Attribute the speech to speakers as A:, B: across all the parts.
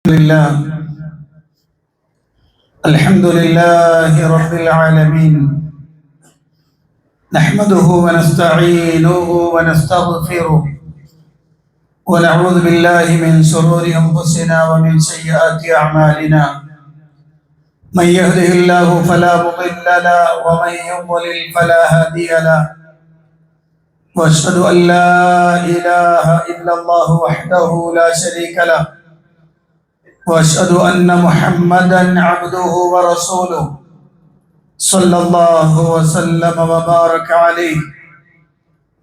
A: لله الحمد لله رب العالمين نحمده ونستعينه ونستغفره ونعوذ بالله من شرور أنفسنا ومن سيئات أعمالنا من يهده الله فلا مضل له ومن يضلل فلا هادي له وأشهد أن لا إله إلا الله وحده لا شريك له وأشهد أن محمدا عبده ورسوله صلى الله وسلم وبارك عليه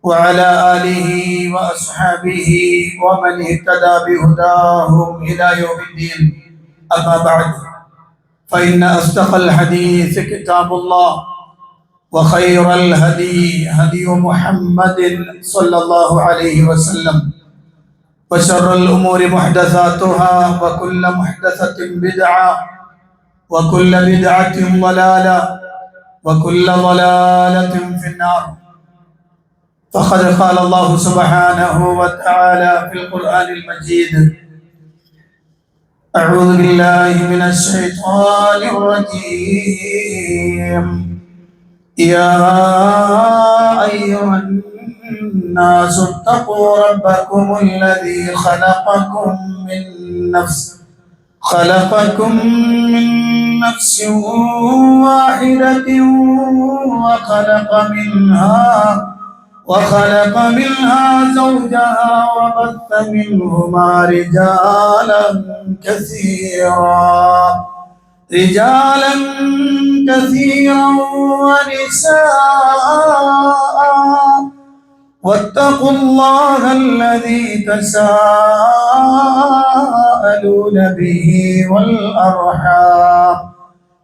A: وعلى آله وأصحابه ومن اهتدى بهداهم إلى يوم الدين أما بعد فإن أصدق الحديث كتاب الله وخير الهدي هدي محمد صلى الله عليه وسلم وشر الأمور محدثاتها وكل محدثة بدعة وكل بدعة ضلالة وكل ضلالة في النار فقد قال الله سبحانه وتعالى في القرآن المجيد أعوذ بالله من الشيطان الرجيم يا أيها الناس اتقوا ربكم الذي خلقكم من نفس واحدة وخلق منها زوجها وبث منهما رجالا كثيرا ونساء واتقوا الله الذي تساءلون به والأرحام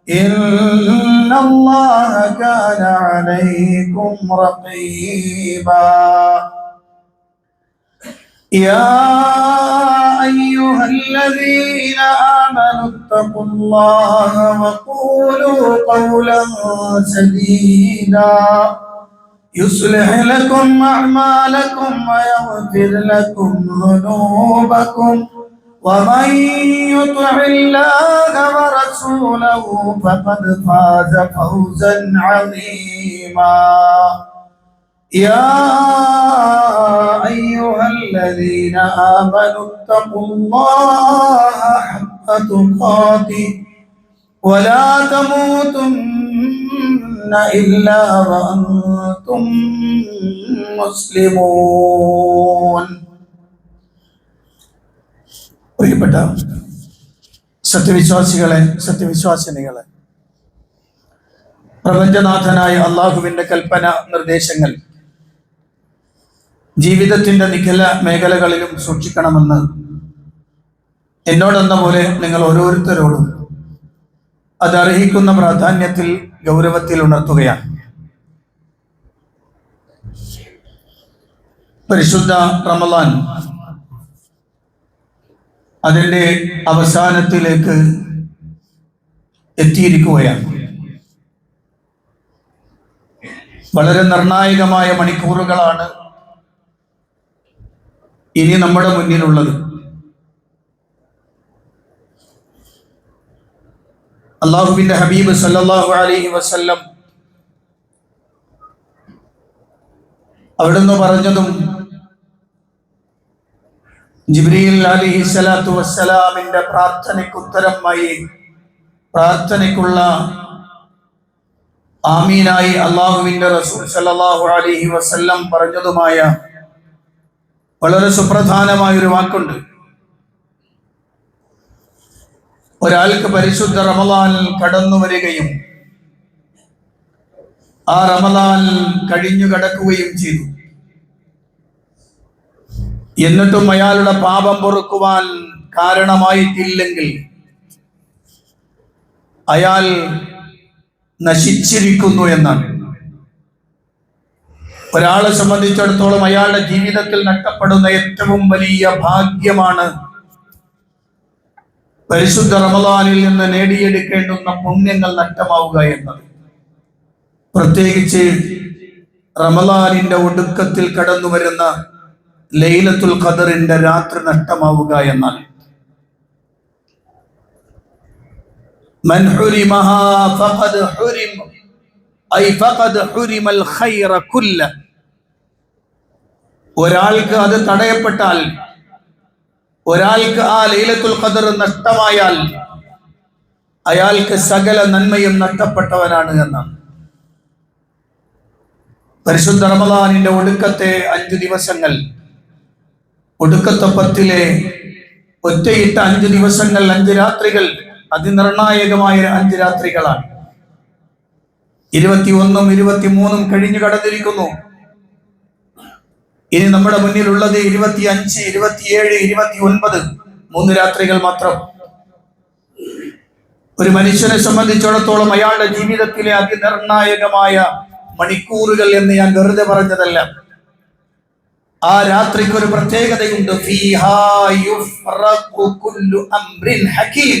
A: إن الله كان عليكم رقيبا يا أيها الذين آمنوا اتقوا الله وقولوا قولا سديدا يصلح لكم أعمالكم ويغفر لكم ذنوبكم ومن يطع الله ورسوله فقد فاز فوزا عظيما يا أيها الذين آمنوا اتقوا الله حق تقاته ولا تموتن إلا وأنتم مسلمون. പ്രിയപ്പെട്ട സത്യവിശ്വാസികളെ, സത്യവിശ്വാസിനികളെ, പ്രപഞ്ചനാഥനായ അള്ളാഹുവിൻ്റെ കൽപ്പന നിർദ്ദേശങ്ങൾ ജീവിതത്തിൻ്റെ നിഖില മേഖലകളിലും സൂക്ഷിക്കണമെന്ന് എന്നോടെന്ന പോലെ നിങ്ങൾ ഓരോരുത്തരോടും അതർഹിക്കുന്ന പ്രാധാന്യത്തിൽ ഗൗരവത്തിൽ ഉണർത്തുകയാണ്. പരിശുദ്ധ റമളാൻ അതിൻ്റെ അവസാനത്തിലേക്ക് എത്തിയിരിക്കുകയാണ്. വളരെ നിർണായകമായ മണിക്കൂറുകളാണ് ഇനി നമ്മുടെ മുന്നിലുള്ളത്. അല്ലാഹുവിൻ്റെ ഹബീബ് സല്ലല്ലാഹു അലൈഹി വസല്ലം അവിടുന്ന് പറഞ്ഞതും ജിബ്രീൽ അലൈഹിസ്സലാത്തു വസ്സലാമിൻ്റെ പ്രാർത്ഥനയ്ക്കുള്ള ആമീനായി അല്ലാഹുവിൻ്റെ റസൂൽ സല്ലല്ലാഹു അലൈഹി വസല്ലം പറഞ്ഞതുമായ വളരെ സുപ്രധാനമായൊരു വാക്കുണ്ട്. ഒരാൾക്ക് പരിശുദ്ധ റമളാൻ കടന്നു വരികയും ആ റമളാൻ കഴിഞ്ഞു കടക്കുകയും ചെയ്തു, എന്നിട്ടും അയാളുടെ പാപം പൊറുക്കുവാൻ കാരണമായിട്ടില്ലെങ്കിൽ അയാൾ നശിച്ചിരിക്കുന്നു എന്നാണ്. ഒരാളെ സംബന്ധിച്ചിടത്തോളം അയാളുടെ ജീവിതത്തിൽ നഷ്ടപ്പെടുന്ന ഏറ്റവും വലിയ ഭാഗ്യമാണ് പരിശുദ്ധ റമളാനിൽ നിന്ന് നേടിയെടുക്കേണ്ടുന്ന പുണ്യങ്ങൾ നഷ്ടമാവുക എന്നത്. പ്രത്യേകിച്ച് റമളാനിന്റെ ഒടുക്കത്തിൽ കടന്നു വരുന്ന ലൈലത്തുൽ ഖദറിന്റെ രാത്രി നഷ്ടമാവുക എന്നാൽ മൻ ഹുരിമഹാ ഫഖദ് ഹുരിമ ഐ ഫഖദ് ഹുരിമൽ ഖൈറ കുല്ല. ഒരാൾക്ക് അത് തടയപ്പെട്ടാൽ, ഒരാൾക്ക് ആ ലൈലത്തുൽ ഖദർ നഷ്ടമായാൽ അയാൾക്ക് സകല നന്മയും നഷ്ടപ്പെട്ടവനാണ് എന്നാണ്. പരിശുദ്ധ റമദാനിന്റെ ഒടുക്കത്തെ 5 ദിവസങ്ങൾ, ഒടുക്കത്തെ 10-ലെ ഒറ്റയിട്ട 5 ദിവസങ്ങൾ, 5 രാത്രികൾ അതിനിർണായകമായ 5 രാത്രികളാണ്. 21ഉം 23ഉം കഴിഞ്ഞു കടന്നിരിക്കുന്നു. ഇനി നമ്മുടെ മുന്നിലുള്ളത് 25, 27, 29, 3 രാത്രികൾ മാത്രം. ഒരു മനുഷ്യനെ സംബന്ധിച്ചിടത്തോളം അയാളുടെ ജീവിതത്തിലെ അതിനിർണായകമായ മണിക്കൂറുകൾ എന്ന് ഞാൻ വെറുതെ പറഞ്ഞതല്ല. ആ രാത്രിക്ക് ഒരു പ്രത്യേകതയുണ്ട്. ഫീഹാ യുഫ്റഖു കുല്ലു അംറിൻ ഹകീം.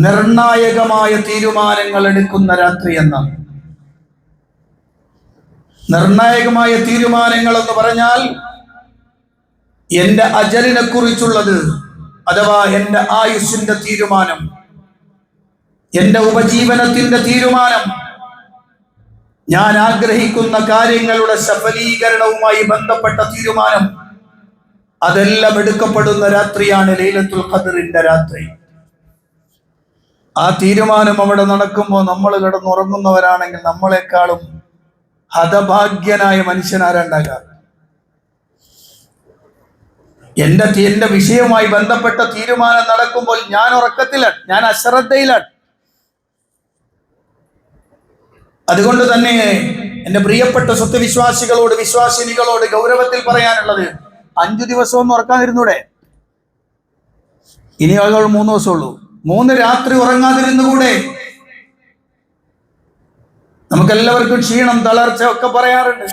A: നിർണായകമായ തീരുമാനങ്ങൾ എടുക്കുന്ന രാത്രി എന്നാണ്. നിർണായകമായ തീരുമാനങ്ങൾ എന്ന് പറഞ്ഞാൽ എന്റെ അജലിനെ കുറിച്ചുള്ളത്, അഥവാ എന്റെ ആയുസ്സിന്റെ തീരുമാനം, എന്റെ ഉപജീവനത്തിന്റെ തീരുമാനം, ഞാൻ ആഗ്രഹിക്കുന്ന കാര്യങ്ങളുടെ സഫലീകരണവുമായി ബന്ധപ്പെട്ട തീരുമാനം, അതെല്ലാം എടുക്കപ്പെടുന്ന രാത്രിയാണ് ലൈലത്തുൽ ഖദറിന്റെ രാത്രി. ആ തീരുമാനം അവിടെ നടക്കുമ്പോൾ നമ്മൾ കിടന്നുറങ്ങുന്നവരാണെങ്കിൽ നമ്മളെക്കാളും ഹതഭാഗ്യനായ മനുഷ്യനാരുണ്ടാകാം. എന്റെ വിഷയവുമായി ബന്ധപ്പെട്ട തീരുമാനം നടക്കുമ്പോൾ ഞാൻ ഉറക്കത്തിലാണ്, ഞാൻ അശ്രദ്ധയിലാണ്. അതുകൊണ്ട് തന്നെ എന്റെ പ്രിയപ്പെട്ട സത്യവിശ്വാസികളോട്, വിശ്വാസിനികളോട് ഗൗരവത്തിൽ പറയാനുള്ളത്, 5 ദിവസമൊന്നും ഉറക്കാതിരുന്നൂടെ? ഇനി ആളുകൾ 3 ദിവസമുള്ളൂ. 3 രാത്രി ഉറങ്ങാതിരുന്നുകൂടെ? നമുക്കെല്ലാവർക്കും ക്ഷീണം, തളർച്ച ഒക്കെ പറയാറുണ്ട്.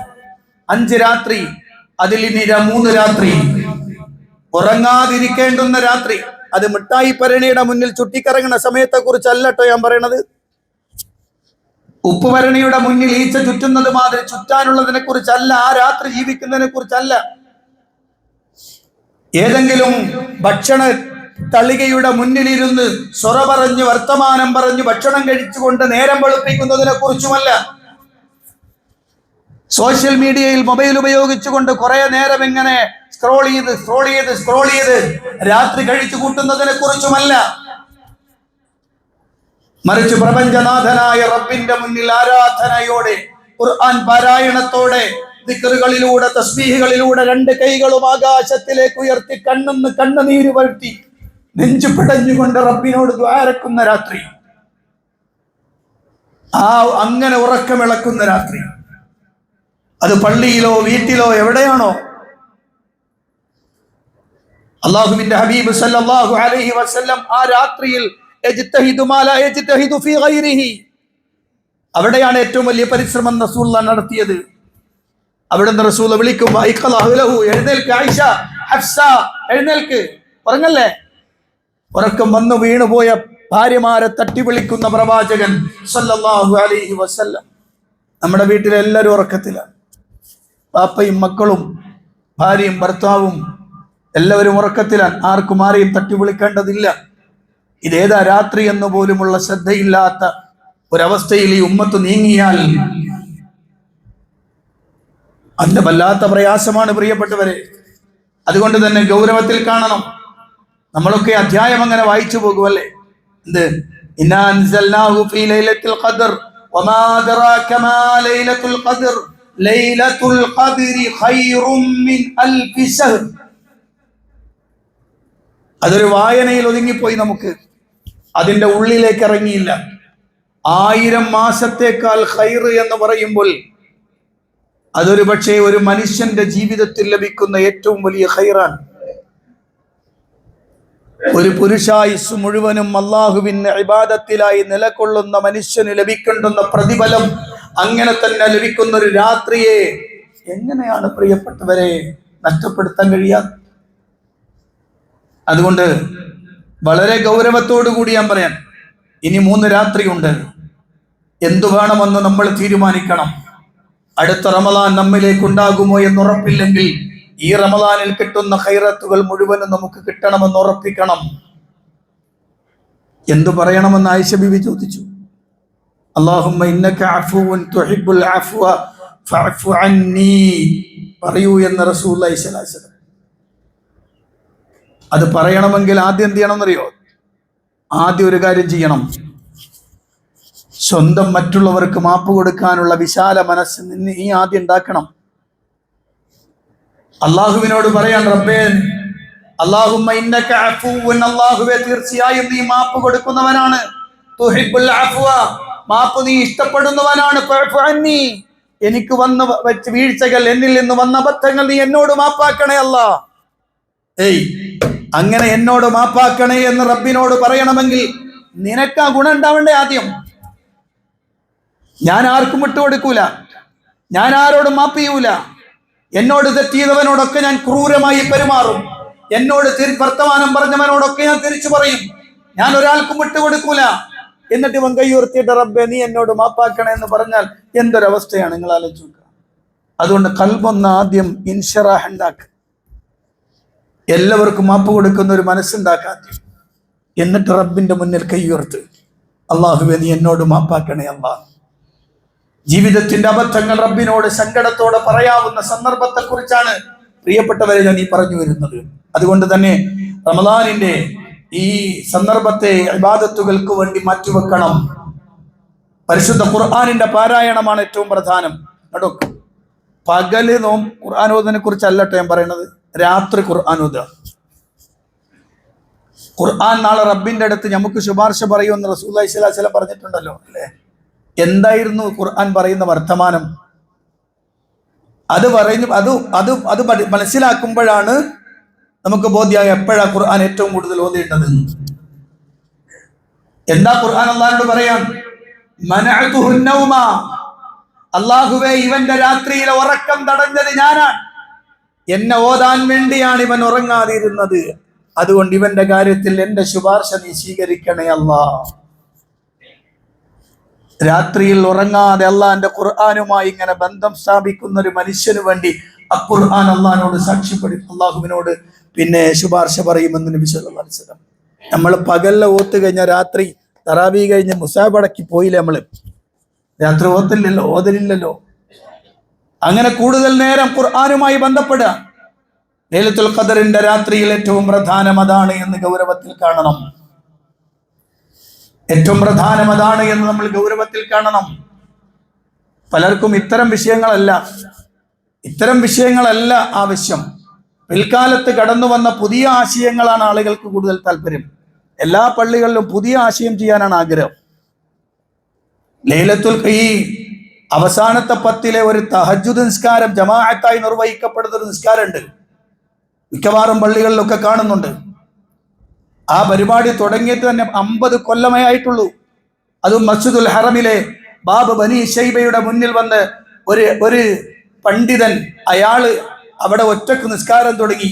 A: 5 രാത്രി, അതിൽ ഇനി 3 രാത്രി ഉറങ്ങാതിരിക്കേണ്ടുന്ന രാത്രി. അത് മിഠായി ഭരണിയുടെ മുന്നിൽ ചുറ്റിക്കറങ്ങുന്ന സമയത്തെ കുറിച്ചല്ല കേട്ടോ ഞാൻ പറയണത്. ഉപ്പുഭരണിയുടെ മുന്നിൽ ഈച്ച ചുറ്റുന്നത് മാതിരി ചുറ്റാനുള്ളതിനെ കുറിച്ചല്ല, ആ രാത്രി ജീവിക്കുന്നതിനെ കുറിച്ചല്ല. ഏതെങ്കിലും ഭക്ഷണ തളികയുടെ മുന്നിലിരുന്ന് സൊറ പറഞ്ഞ്, വർത്തമാനം പറഞ്ഞ് ഭക്ഷണം കഴിച്ചുകൊണ്ട് നേരം വെളുപ്പിക്കുന്നതിനെ കുറിച്ചുമല്ല. സോഷ്യൽ മീഡിയയിൽ മൊബൈൽ ഉപയോഗിച്ചുകൊണ്ട് കുറെ നേരം ഇങ്ങനെ സ്ക്രോൾ ചെയ്ത് രാത്രി കഴിച്ചു കൂട്ടുന്നതിനെ കുറിച്ചുമല്ല. മറിച്ച് പ്രപഞ്ചനാഥനായ റബ്ബിന്റെ മുന്നിൽ ആരാധനയോടെ, ഖുർആൻ പാരായണത്തോടെ, ദിക്റുകളിലൂടെ, തസ്ബീഹുകളിലൂടെ 2 കൈകളും ആകാശത്തിലേക്ക് ഉയർത്തി കണ്ണുനീര് വഴുത്തി നെഞ്ചു പിടഞ്ഞുകൊണ്ട് റബ്ബിനോട് ദ്വാരക്കുന്ന രാത്രി, അങ്ങനെ ഉറക്കമിളക്കുന്ന രാത്രി. അത് പള്ളിയിലോ വീട്ടിലോ എവിടെയാണോ, അല്ലാഹുവിന്റെ ഹബീബ് സല്ലല്ലാഹു അലൈഹി വസല്ലം ആ രാത്രിയിൽ അവിടെയാണ് ഏറ്റവും വലിയ പരിശ്രമം റസൂലുള്ളാഹി നടത്തിയത്. അവിടുന്ന് റസൂൽ വിളിക്കുമ്പോൾ എഴുന്നേൽക്ക് ആയിഷ, ഹഫ്സ എഴുന്നേൽക്ക്, ഉറങ്ങല്ലേ. ഉറക്കം വന്നു വീണുപോയ ഭാര്യമാരെ തട്ടി വിളിക്കുന്ന പ്രവാചകൻ സല്ലല്ലാഹു അലൈഹി വസല്ലം. നമ്മുടെ വീട്ടിലെ എല്ലാവരും ഉറക്കത്തിലാണ്. പാപ്പയും മക്കളും ഭാര്യയും ഭർത്താവും എല്ലാവരും ഉറക്കത്തിലാണ്. ആർക്കും ആരെയും തട്ടി വിളിക്കേണ്ടതില്ല. ഇതേതാ രാത്രി എന്ന് പോലുമുള്ള ശ്രദ്ധയില്ലാത്ത ഒരവസ്ഥയിൽ ഈ ഉമ്മത്ത് നീങ്ങിയാൽ അതിന്റെ വല്ലാത്ത പ്രയാസമാണ് പ്രിയപ്പെട്ടവരെ. അതുകൊണ്ട് തന്നെ ഗൗരവത്തിൽ കാണണം. നമ്മളൊക്കെ അധ്യായം അങ്ങനെ വായിച്ചു പോകുമല്ലേ. എന്ത് ഇന്നാ അൻസൽനാഹു ഫീ ലൈലത്തുൽ ഖദർ വമാ അദ്റാക മാ ലൈലത്തുൽ ഖദർ ലൈലത്തുൽ ഖദ്രി ഖൈറും മിൻ അൽഫി ശഹർ. അതൊരു വായനയിൽ ഒതുങ്ങിപ്പോയി, നമുക്ക് അതിന്റെ ഉള്ളിലേക്ക് ഇറങ്ങിയില്ല. 1000 മാസത്തേക്കാൾ ഖൈർ എന്ന് പറയുമ്പോൾ അതൊരു പക്ഷേ ഒരു മനുഷ്യന്റെ ജീവിതത്തിൽ ലഭിക്കുന്ന ഏറ്റവും വലിയ ഖൈറാണ്. ഒരു പുരുഷായുസ് മുഴുവനും അല്ലാഹുവിന്റെ ഇബാദത്തിലായി നിലകൊള്ളുന്ന മനുഷ്യന് ലഭിക്കേണ്ടുന്ന പ്രതിഫലം അങ്ങനെ തന്നെ ലഭിക്കുന്ന ഒരു രാത്രിയെ എങ്ങനെയാണ് പ്രിയപ്പെട്ടവരെ നഷ്ടപ്പെടുത്താൻ കഴിയാ? അതുകൊണ്ട് വളരെ ഗൗരവത്തോടു കൂടി ഞാൻ പറയാൻ, ഇനി 3 രാത്രിയുണ്ട്. എന്തു വേണമെന്ന് നമ്മൾ തീരുമാനിക്കണം. അടുത്ത റമദാൻ നമ്മിലേക്ക് ഉണ്ടാകുമോ എന്നുറപ്പില്ലെങ്കിൽ ഈ റമദാനിൽ കിട്ടുന്ന ഖൈറത്തുകൾ മുഴുവനും നമുക്ക് കിട്ടണമെന്ന് ഉറപ്പിക്കണം. എന്തു പറയണമെന്ന് ആയിഷ ബീവി ചോദിച്ചു. അല്ലാഹുമ്മ ഇന്നക അഫൂവുൻ തുഹിബ്ബുൽ അഫ്വ ഫഅഫു അന്നീ പറയൂ എന്ന് റസൂലുള്ളാഹി സ്വല്ലല്ലാഹു അലൈഹി വസല്ലം. അത് പറയണമെങ്കിൽ ആദ്യം എന്ത് ചെയ്യണമെന്നറിയോ? ആദ്യം ഒരു കാര്യം ചെയ്യണം. സ്വന്തം മറ്റുള്ളവർക്ക് മാപ്പ് കൊടുക്കാനുള്ള വിശാല മനസ്സ് നീ ആദ്യം ഉണ്ടാക്കണം. അള്ളാഹുവിനോട് പറയാൻ, റബ്ബേ അല്ലാഹുമ്മ ഇന്നക അഫൂവുൻ, അല്ലാഹുവേ തീർച്ചയായും നീ മാപ്പ് കൊടുക്കുന്നവനാണ്, തുഹിബ്ബുൽ അഫ്വ മാപ്പ് നീ ഇഷ്ടപ്പെടുന്നവനാണ്, ഫഅഫു അന്നീ എനിക്ക് വന്ന വീഴ്ചകൾ, എന്നിൽ നിന്ന് വന്ന അബദ്ധങ്ങൾ നീ എന്നോട് മാപ്പാക്കണേ അല്ലാ. അങ്ങനെ എന്നോട് മാപ്പാക്കണേ എന്ന് റബ്ബിനോട് പറയണമെങ്കിൽ നിനക്ക് ആ ഗുണം ഉണ്ടാവണ്ടേ ആദ്യം. ഞാൻ ആർക്കും വിട്ടുകൊടുക്കൂല, ഞാൻ ആരോടും മാപ്പ് ചെയ്യൂല, എന്നോട് തെറ്റിയവനോടൊക്കെ ഞാൻ ക്രൂരമായി പെരുമാറും, എന്നോട് വർത്തമാനം പറഞ്ഞവനോടൊക്കെ ഞാൻ തിരിച്ചു പറയും, ഞാൻ ഒരാൾക്കും വിട്ടുകൊടുക്കൂല. എന്നിട്ട് ഇവൻ കൈയുയർത്തിയിട്ട് റബ്ബേ നീ എന്നോട് മാപ്പാക്കണേ എന്ന് പറഞ്ഞാൽ എന്തൊരവസ്ഥയാണ് നിങ്ങൾ ആലോചിക്കുക. അതുകൊണ്ട് ഖൽബൊന്ന് ആദ്യം ഇൻഷറാഹ് ഉണ്ടാക്കുക, എല്ലാവർക്കും മാപ്പ് കൊടുക്കുന്ന ഒരു മനസ്സുണ്ടാക്കാതെ, എന്നിട്ട് റബ്ബിന്റെ മുന്നിൽ കൈയുയർത്ത്, അല്ലാഹുവേ നീ എന്നോട് മാപ്പാക്കണേ അല്ലാ. ജീവിതത്തിന്റെ അബദ്ധങ്ങൾ റബ്ബിനോട് സങ്കടത്തോടെ പറയാവുന്ന സന്ദർഭത്തെക്കുറിച്ചാണ് പ്രിയപ്പെട്ടവരെ ഞാൻ ഈ പറഞ്ഞു വരുന്നത്. അതുകൊണ്ട് തന്നെ റമദാനിന്റെ ഈ സന്ദർഭത്തെ ഇബാദത്തുകൾക്ക് വേണ്ടി മാറ്റിവെക്കണം. പരിശുദ്ധ ഖുർആനിന്റെ പാരായണമാണ് ഏറ്റവും പ്രധാനം കേട്ടോ. പകല് ഖുർആനോദിനെ കുറിച്ചല്ലട്ടോ ഞാൻ പറയുന്നത്, രാത്രി ഖുർആനോദ. ഖുർആൻ നാളെ റബ്ബിന്റെ അടുത്ത് നമുക്ക് ശുപാർശ പറയുമെന്ന് റസൂലുള്ളാഹി സ്വല്ലല്ലാഹു അലൈഹി വസല്ലം പറഞ്ഞിട്ടുണ്ടല്ലോ അല്ലേ? എന്തായിരുന്നു ഖുർആൻ പറയുന്ന വർത്തമാനം? അത് പറഞ്ഞു അത് മനസ്സിലാക്കുമ്പോഴാണ് നമുക്ക് ബോധ്യമായി എപ്പോഴാ ഖുർആൻ ഏറ്റവും കൂടുതൽ ഓതിയിട്ടത്. എന്താ ഖുർആൻ അല്ലാഹുവോട് പറയാൻ? മനഅതുഹു നൗമ, അല്ലാഹുവേ ഇവന്റെ രാത്രിയിലെ ഉറക്കം തടഞ്ഞത് ഞാനാണ്, എന്നെ ഓതാൻ വേണ്ടിയാണ് ഇവൻ ഉറങ്ങാതിരുന്നത്, അതുകൊണ്ട് ഇവന്റെ കാര്യത്തിൽ എന്റെ ശുപാർശ നീ സ്വീകരിക്കണേ അല്ലാ. രാത്രിയിൽ ഉറങ്ങാതെ അള്ളാന്റെ ഖുർആനുമായി ഇങ്ങനെ ബന്ധം സ്ഥാപിക്കുന്ന ഒരു മനുഷ്യന് വേണ്ടി ഖുർആൻ അള്ളാഹിനോട് സാക്ഷ്യപ്പെടും, അള്ളാഹുവിനോട് പിന്നെ ശുപാർശ പറയുമെന്ന് നബി സല്ലല്ലാഹു അലൈഹി വസല്ലം. നമ്മൾ പകലിലെ ഓത്ത് കഴിഞ്ഞാൽ രാത്രി തറാവീഹ് കഴിഞ്ഞ് മുസാബ് അടക്കി പോയില്ലേ, നമ്മള് രാത്രി ഓതലില്ലല്ലോ. അങ്ങനെ കൂടുതൽ നേരം ഖുർആനുമായി ബന്ധപ്പെടുക. ലൈലത്തുൽ ഖദറിന്റെ രാത്രിയിൽ ഏറ്റവും പ്രധാനം അതാണ് എന്ന് ഗൗരവത്തിൽ കാണണം. ഏറ്റവും പ്രധാനം അതാണ് എന്ന് നമ്മൾ ഗൗരവത്തിൽ കാണണം. പലർക്കും ഇത്തരം വിഷയങ്ങളല്ല ആവശ്യം. പിൽക്കാലത്ത് കടന്നു വന്ന പുതിയ ആശയങ്ങളാണ് ആളുകൾക്ക് കൂടുതൽ താല്പര്യം. എല്ലാ പള്ളികളിലും പുതിയ ആശയം ചെയ്യാനാണ് ആഗ്രഹം. ഈ അവസാനത്തെ 10 ഒരു തഹജ്ജുദ് നിസ്കാരം ജമാഅത്തായി നിർവഹിക്കപ്പെടുന്ന ഒരു നിസ്കാരമുണ്ട്, മിക്കവാറും പള്ളികളിലൊക്കെ കാണുന്നുണ്ട്. ആ പരിപാടി തുടങ്ങിയിട്ട് തന്നെ 50 കൊല്ലമേ ആയിട്ടുള്ളൂ. അതും മസ്ജിദുൽ ഹറമിലെ ബാബ് ബനി ശൈബയുടെ മുന്നിൽ വന്ന് ഒരു പണ്ഡിതൻ, അയാള് അവിടെ ഒറ്റക്ക് നിസ്കാരം തുടങ്ങി.